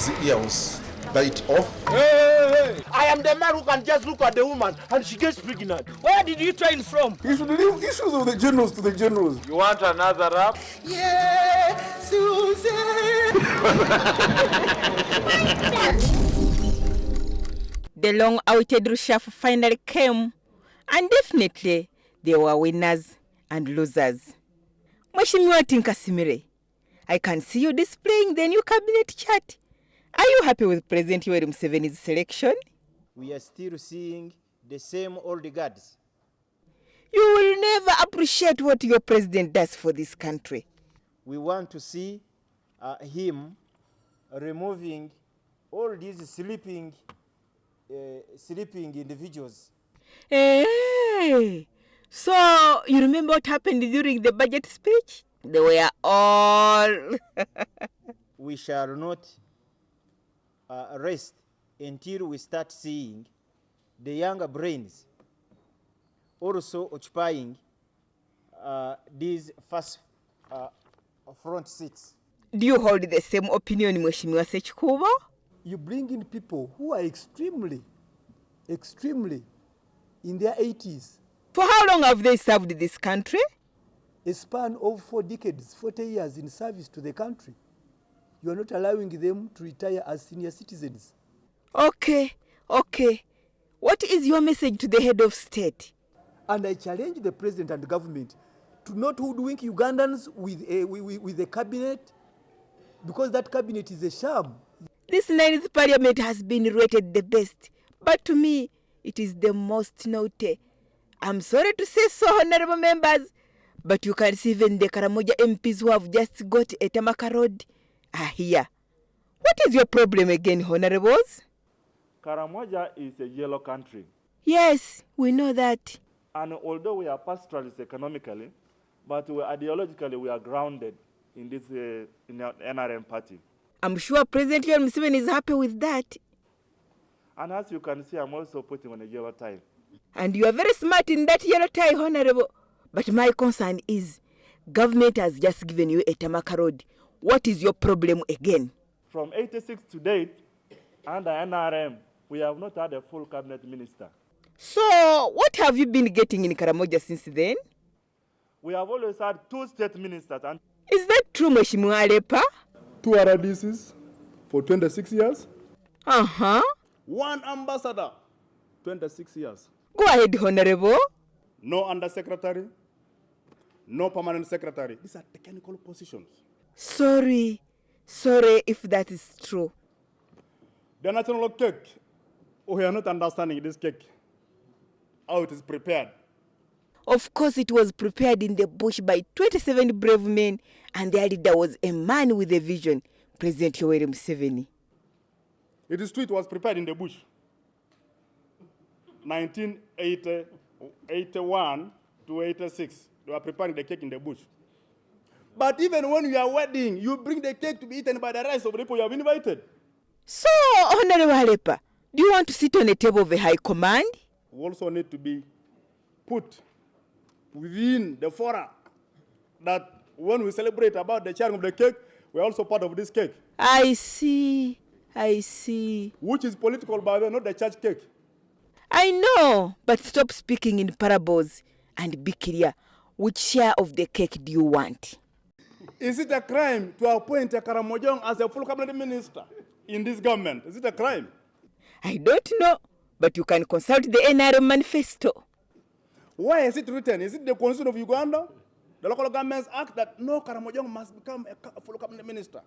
his ears bite off. Hey! I am the man who can just look at the woman and she gets pregnant. Where did you train from? You should leave issues of the generals to the generals. You want another rap? Yeah, Susie! The long-awaited reshuffle finally came, and definitely there were winners and losers. Mheshimiwa Tinkasimire, I can see you displaying the new cabinet chart. Are you happy with President Yoweri Museveni's selection? We are still seeing the same old guards. You will never appreciate what your president does for this country. We want to see him removing all these sleeping individuals. Hey, so you remember what happened during the budget speech? They were all... We shall not rest until we start seeing the younger brains also occupying these first front seats. Do you hold the same opinion, Mheshimiwa Sechikubo? You bring in people who are extremely in their 80s. For how long have they served this country? A span of 4 decades, 40 years in service to the country. You are not allowing them to retire as senior citizens. Okay. What is your message to the head of state? And I challenge the president and the government to not hoodwink Ugandans with the cabinet, because that cabinet is a sham. This 9th parliament has been rated the best, but to me, it is the most naughty. I'm sorry to say so, honorable members, but you can see even the Karamoja MPs who have just got a Tamaka road are here. What is your problem again, honorables? Karamoja is a yellow country. Yes, we know that. And although we are pastoralists economically, but ideologically we are grounded in this in the NRM party. I'm sure President Yoweri Museveni is happy with that. And as you can see, I'm also putting on a yellow tie. And you are very smart in that yellow tie, honorable. But my concern is, government has just given you a Tamaka road. What is your problem again? From 86 to date, under NRM, we have not had a full cabinet minister. So, what have you been getting in Karamoja since then? We have always had 2 state ministers. And is that true, Mheshimiwa Alepa? 2 RDCs for 26 years. 1 ambassador, 26 years. Go ahead, honorable. No undersecretary, no permanent secretary. These are technical positions. Sorry if that is true. The national cake, we are not understanding this cake, how it is prepared. Of course, it was prepared in the bush by 27 brave men, and their leader was a man with a vision, President Yoweri Museveni. It is true it was prepared in the bush. 1981 to 86, they were preparing the cake in the bush. But even when you are wedding, you bring the cake to be eaten by the rest of the people you have invited. So, Honorable Alepa, do you want to sit on a table of a high command? We also need to be put within the fora that when we celebrate about the sharing of the cake, we are also part of this cake. I see. Which is political, by the way, not the church cake. I know, but stop speaking in parables and be clear. Which share of the cake do you want? Is it a crime to appoint a Karamoja as a full cabinet minister in this government? Is it a crime? I don't know, but you can consult the NRM manifesto. Why is it written? Is it the Constitution of Uganda? The Local Governments Act that no Karamoja must become a full cabinet minister?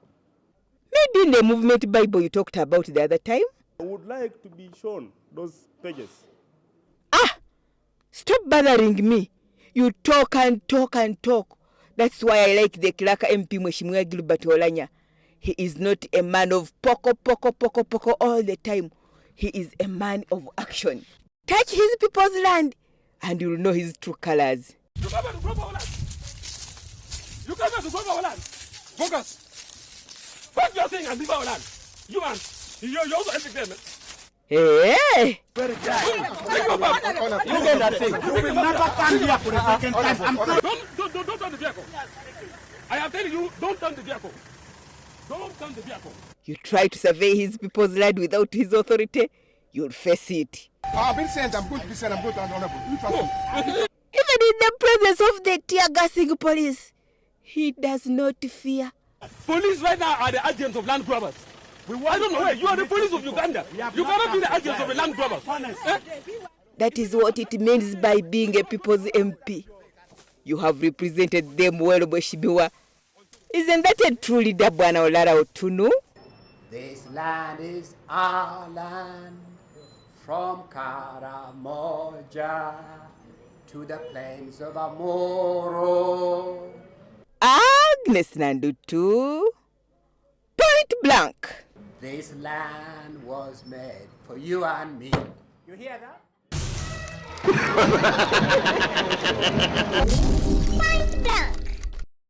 Maybe in the movement Bible you talked about the other time? I would like to be shown those pages. Stop bothering me. You talk and talk and talk. That's why I like the Kilak MP Gilbert Olanya. He is not a man of poko all the time. He is a man of action. Touch his people's land and you'll know his true colors. You come to grow our land. You come to grow our land. Focus. Fuck your thing and leave our land. You man, you also everything. Hey! Very good. You get that thing. You will never stand here for the second time. Don't turn the vehicle. I am telling you, don't turn the vehicle. Don't come the vehicle. You try to survey his people's land without his authority, you'll face it. I've been sent. I'm going to be sent. I'm going to honorable. You trust me? Even in the presence of the tear-gassing police, he does not fear. Police right now are the agents of land grabbers. I don't know where. You are the police of Uganda. You cannot be the agents of the land grabbers. Eh? That is what it means by being a people's MP. You have represented them well, Mheshimiwa. Isn't that a true leader, Bwana Olara Otunu? This land is our land, from Karamoja to the plains of Amoro. Agnes Nandutu, point blank. This land was made for you and me. You hear that? Point blank.